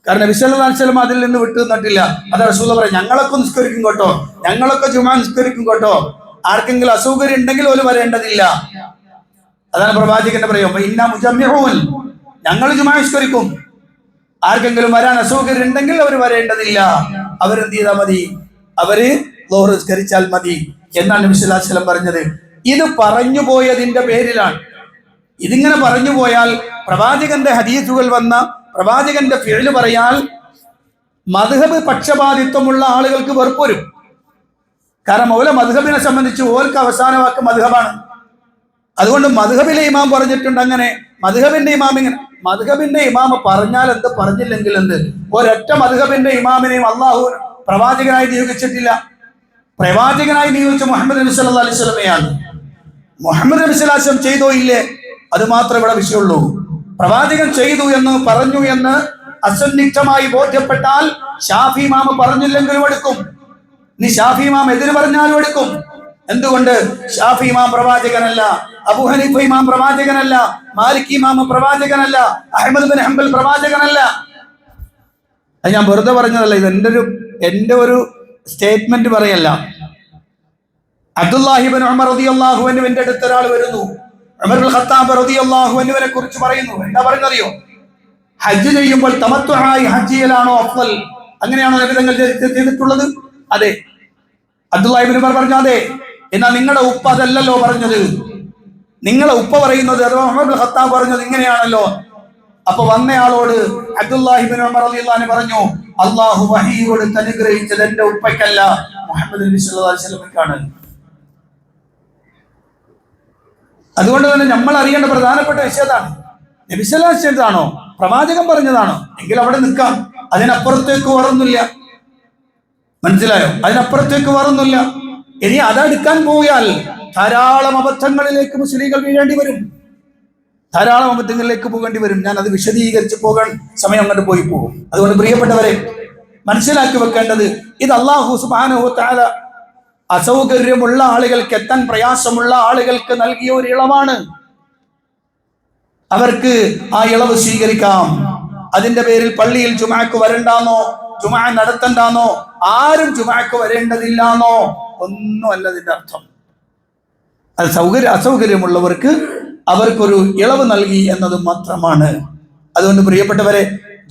A: കാരണം നബി സല്ലല്ലാഹു അലൈഹി വസല്ലം അതിൽ നിന്ന് വിട്ടു നിന്നിട്ടില്ല. അത് റസൂൽ പറയും, ഞങ്ങളൊക്കെ നിസ്കരിക്കും കേട്ടോ, ഞങ്ങളൊക്കെ ജുമുഅ നിസ്കരിക്കും കേട്ടോ, ആർക്കെങ്കിലും അസൗകര്യം ഉണ്ടെങ്കിൽ ഒരു വരേണ്ടതില്ല. അതാണ് പ്രവാചകന്റെ പറയും, ഇന്നാ മുജമ്മിഊൻ, ഞങ്ങൾ ജുമുഅ നിസ്കരിക്കും, ആർക്കെങ്കിലും വരാൻ അസൗകര്യം ഉണ്ടെങ്കിൽ അവർ വരേണ്ടതില്ല, അവരെന്ത് ചെയ്താൽ മതി, അവര് ളുഹർ നിസ്കരിച്ചാൽ മതി എന്നാണ് നബി സല്ലല്ലാഹു അലൈഹി വസല്ലം പറഞ്ഞത്. ഇത് പറഞ്ഞു പോയതിന്റെ പേരിലാണ്. ഇതിങ്ങനെ പറഞ്ഞു പോയാൽ പ്രവാചകന്റെ ഹദീസുകൾ വന്ന പ്രവാചകന്റെ ഫിഅ്ല് പറയാൽ മദ്ഹബ് പക്ഷപാതിത്വമുള്ള ആളുകൾക്ക് വെറുപ്പ് വരും. കാരണം ഓല മദ്ഹബിനെ സംബന്ധിച്ച് ഓർക്ക് അവസാന വാക്ക് മദ്ഹബാണ്. അതുകൊണ്ട് മദ്ഹബിലെ ഇമാം പറഞ്ഞിട്ടുണ്ട് അങ്ങനെ, മദ്ഹബിന്റെ ഇമാം ഇങ്ങനെ. മദ്ഹബിന്റെ ഇമാം പറഞ്ഞാൽ എന്ത്, പറഞ്ഞില്ലെങ്കിൽ എന്ത്? ഒരൊറ്റ മദ്ഹബിന്റെ ഇമാമിനെയും അള്ളാഹു പ്രവാചകനായി നിയോഗിച്ചിട്ടില്ല. പ്രവാചകനായി നിയോഗിച്ച മുഹമ്മദ് നബി സല്ലല്ലാഹു അലൈഹി വസല്ലമയാണ്. മുഹമ്മദ് നബി സ്വല്ലല്ലാഹു അലൈഹി വസല്ലം ചെയ്തോ ഇല്ലേ, അത് മാത്രമേ ഇവിടെ വിഷയമുള്ളൂ. പ്രവാചകൻ ചെയ്തു എന്ന് പറഞ്ഞു എന്ന് അസന്നിഗ്ധമായി ബോധ്യപ്പെട്ടാൽ ഷാഫി ഇമാം പറഞ്ഞില്ലെങ്കിലും എടുക്കും, നീ ഷാഫി ഇമാം എതിര് പറഞ്ഞാലും എടുക്കും. എന്തുകൊണ്ട്? ഷാഫി ഇമാം പ്രവാചകനല്ല, അബൂ ഹനീഫ ഇമാം പ്രവാചകനല്ല, മാലിക് ഇമാം പ്രവാചകനല്ല, അഹ്മദ് ബിൻ ഹംബൽ പ്രവാചകനല്ല. അത് ഞാൻ വെറുതെ പറഞ്ഞതല്ല, ഇത് എന്റെ ഒരു സ്റ്റേറ്റ്മെന്റ് പറയല്ല. അബ്ദുല്ലാഹി ഇബ്നു ഉമർ റളിയല്ലാഹു അൻഹുവിന്റെ അടുത്ത് ഒരാൾ വരുന്നു, ഉമർ ഇബ്നുൽ ഖത്താബ് റളിയല്ലാഹു അൻഹുവിനെ കുറിച്ച് പറയുന്നു. എന്താ പറയുന്നറിയോ? ഹജ്ജ് ചെയ്യുമ്പോൾ തമത്തുആയി ഹജ്ജ് ചെയ്യലാണോ അഫ്ളൽ? അങ്ങനെയാണോ നബി തങ്ങൾ ചെയ്തിട്ടുള്ളത്? അതെ. അബ്ദുല്ലാഹി ഇബ്നു ഉമർ പറഞ്ഞു അതെ. എന്നാൽ നിങ്ങളുടെ ഉപ്പ അതല്ലല്ലോ പറഞ്ഞത്, നിങ്ങളെ ഉപ്പ പറയുന്നത് അഥവാ ഉമർ ഇബ്നുൽ ഖത്താബ് പറഞ്ഞത് ഇങ്ങനെയാണല്ലോ. അപ്പൊ വന്നയാളോട് അബ്ദുല്ലാഹി ഇബ്നു ഉമർ റളിയല്ലാഹു അൻഹു പറഞ്ഞു, അല്ലാഹു വഹീ കൊടുത്ത് അനുഗ്രഹിച്ചത് എന്റെ ഉപ്പയ്ക്കല്ല, മുഹമ്മദ് നബി സല്ലല്ലാഹു അലൈഹി വസല്ലമയ്ക്കാണ്. അതുകൊണ്ട് തന്നെ നമ്മൾ അറിയേണ്ട പ്രധാനപ്പെട്ട വിഷയതാണ്, നബി സല്ലല്ലാഹു അലൈഹി വസല്ലമാണോ പ്രവാചകൻ പറഞ്ഞതാണോ എങ്കിൽ അവിടെ നിൽക്കാം. അതിനപ്പുറത്തേക്ക് വേറൊന്നുമില്ല. മനസ്സിലായോ? അതിനപ്പുറത്തേക്ക് വേറൊന്നുമില്ല. ഇനി അതെടുക്കാൻ പോയാൽ ധാരാളം അബദ്ധങ്ങളിലേക്ക് മുസ്ലിങ്ങൾ വീഴേണ്ടി വരും, ധാരാളം അബദ്ധങ്ങളിലേക്ക് പോകേണ്ടി വരും. ഞാൻ അത് വിശദീകരിച്ച് പോകാൻ സമയം അങ്ങോട്ട് പോയി പോകും. അതുകൊണ്ട് പ്രിയപ്പെട്ടവരെ, മനസ്സിലാക്കി വെക്കേണ്ടത് ഇത് അല്ലാഹു സുബ്ഹാനഹു വ തആല അസൗകര്യമുള്ള ആളുകൾക്ക്, എത്താൻ പ്രയാസമുള്ള ആളുകൾക്ക് നൽകിയ ഒരു ഇളവാണ്. അവർക്ക് ആ ഇളവ് സ്വീകരിക്കാം. അതിന്റെ പേരിൽ പള്ളിയിൽ ജുമുഅക്ക് വരണ്ടാന്നോ, ജുമുഅ നടത്തണ്ടാന്നോ, ആരും ജുമുഅക്ക് വരേണ്ടതില്ലാന്നോ ഒന്നുമല്ല ഇതിന്റെ അർത്ഥം. അത് അസൗകര്യമുള്ളവർക്ക് അവർക്കൊരു ഇളവ് നൽകി എന്നത് മാത്രമാണ്. അതുകൊണ്ട് പ്രിയപ്പെട്ടവരെ,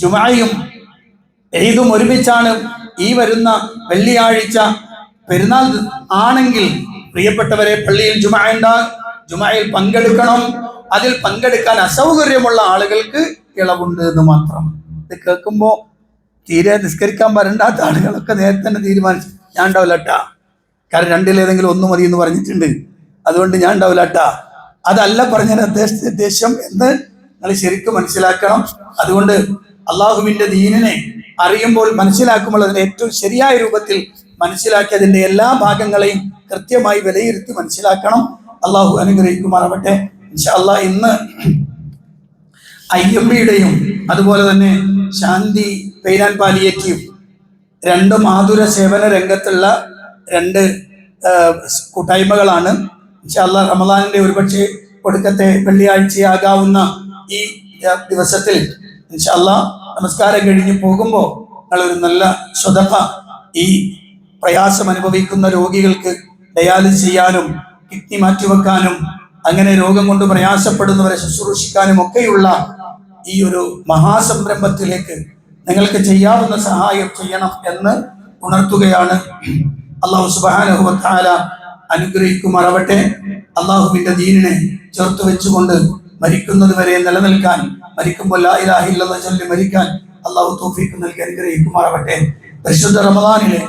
A: ജുമുഅയും ഈദും ഒരുമിച്ചാണ്. ഈ വരുന്ന വെള്ളിയാഴ്ച പെരുന്നാൾ ആണെങ്കിൽ പ്രിയപ്പെട്ടവരെ, പള്ളിയിൽ ജുമുഅയിൽ പങ്കെടുക്കണം. അതിൽ പങ്കെടുക്കാൻ അസൗകര്യമുള്ള ആളുകൾക്ക് ഇളവുണ്ട് എന്ന് മാത്രം. ഇത് കേൾക്കുമ്പോൾ തീരെ നിസ്കരിക്കാൻ വരണ്ടാത്ത ആളുകളൊക്കെ നേരത്തെ തന്നെ തീരുമാനിച്ചു, ഞാൻ ഉണ്ടാവില്ലട്ടാ, കാരണം രണ്ടിലേതെങ്കിലും ഒന്ന് മതി എന്ന് പറഞ്ഞിട്ടുണ്ട്, അതുകൊണ്ട് ഞാൻ ഉണ്ടാവില്ലട്ടാ. അതല്ല പറഞ്ഞ ഉദ്ദേശം എന്ന് നിങ്ങൾ ശരിക്കും മനസ്സിലാക്കണം. അതുകൊണ്ട് അള്ളാഹുവിന്റെ ദീനിനെ അറിയുമ്പോൾ, മനസ്സിലാക്കുമ്പോൾ അതിന്റെ ഏറ്റവും ശരിയായ രൂപത്തിൽ മനസ്സിലാക്കി അതിന്റെ എല്ലാ ഭാഗങ്ങളെയും കൃത്യമായി വിലയിരുത്തി മനസ്സിലാക്കണം. അള്ളാഹു അനുഗ്രഹിക്കുമാറാവട്ടെ. ഇൻഷാ അല്ലാഹ് ഇന്ന് IMBയുടെയും അതുപോലെ തന്നെ ശാന്തി പെയിൻ ആൻഡ് പാലിയേറ്റീവ് രണ്ടും ആതുര സേവന രംഗത്തുള്ള രണ്ട് കൂട്ടായ്മകളാണ്. ഇൻഷാ അല്ലാഹ് റമദാനിന്റെ ഒരുപക്ഷെ ഒടുക്കത്തെ വെള്ളിയാഴ്ചയാകാവുന്ന ഈ ദിവസത്തിൽ ഇൻഷാ അല്ലാഹ് നമസ്കാരം കഴിഞ്ഞ് പോകുമ്പോൾ നിങ്ങളൊരു നല്ല സ്വതഖ ഈ പ്രയാസം അനുഭവിക്കുന്ന രോഗികൾക്ക് ഡയാലിസിസ് ചെയ്യാനും കിഡ്നി മാറ്റിവെക്കാനും അങ്ങനെ രോഗം കൊണ്ട് പ്രയാസപ്പെടുന്നവരെ ശുശ്രൂഷിക്കാനും ഒക്കെയുള്ള ഈ ഒരു മഹാസംരംഭത്തിലേക്ക് നിങ്ങൾക്ക് ചെയ്യാവുന്ന സഹായം ചെയ്യണം എന്ന് ഉണർത്തുകയാണ്. അല്ലാഹു സുബ്ഹാനഹു വ തആല അനുഗ്രഹിക്കുമാറാവട്ടെ. അള്ളാഹുവിന്റെ ദീനിനെ ചേർത്ത് വെച്ചുകൊണ്ട് മരിക്കുന്നത് വരെ നിലനിൽക്കാൻ, മരിക്കുമ്പോൾ ലാ ഇലാഹ ഇല്ലല്ലാഹ് ചൊല്ലി മരിക്കാൻ അള്ളാഹു തൗഫീഖ് നൽകി അനുഗ്രഹിക്കുമാറാവട്ടെ. പരിശുദ്ധ റമദാനിലെ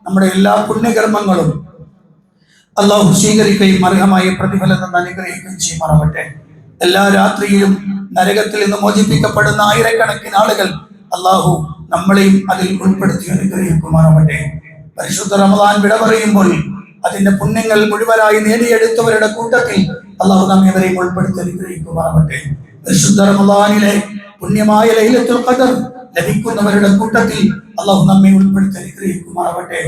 A: നമ്മുടെ എല്ലാ പുണ്യകർമ്മങ്ങളും അള്ളാഹു സ്വീകരിക്കുകയും അർഹമായ പ്രതിഫലം നിന്ന് അനുഗ്രഹിക്കുകയും ചെയ്യുമാറാവട്ടെ. എല്ലാ രാത്രിയിലും നരകത്തിൽ നിന്ന് മോചിപ്പിക്കപ്പെടുന്ന ആയിരക്കണക്കിന് ആളുകൾ അള്ളാഹു നമ്മളെയും അതിൽ ഉൾപ്പെടുത്തി അനുഗ്രഹിക്കുമാറാവട്ടെ. പരിശുദ്ധ റമദാൻ വിട പറയുമ്പോൾ അതിന്റെ പുണ്യങ്ങൾ മുഴുവനായി നേടിയെടുത്തവരുടെ കൂട്ടത്തിൽ അള്ളാഹു നാം ഇവരെയും ഉൾപ്പെടുത്തി അനുഗ്രഹിക്കുമാറാവട്ടെ. പരിശുദ്ധ റമദാനിലെ പുണ്യമായ ലൈലത്തുൽ ഖദർ ലഭിക്കുന്നവരുടെ കൂട്ടത്തിൽ അള്ളാഹു നമ്മെ ഉൾപ്പെടുത്തി അനുഗ്രഹിക്കുമാറാവട്ടെ.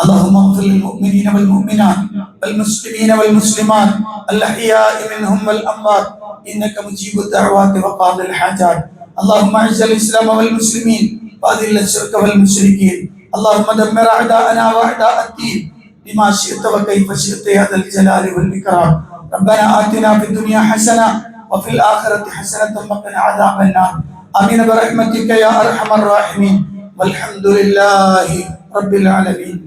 A: اللهم اغفر للمؤمنين والمؤمنات والمسلمين والمسلمات الأحياء منهم والأموات إنك مجيب الدعوات وقاضي الحاجات. اللهم أعز الإسلام والمسلمين وأذل الشرك والمشركين. اللهم دمر أعداءنا وأعداء الدين بما شئت وكيف شئت يا ذا الجلال والإكرام. ربنا آتنا في الدنيا حسنة وفي الآخرة حسنة وقنا عذاب النار. آمين برحمتك يا أرحم الراحمين. والحمد لله رب العالمين.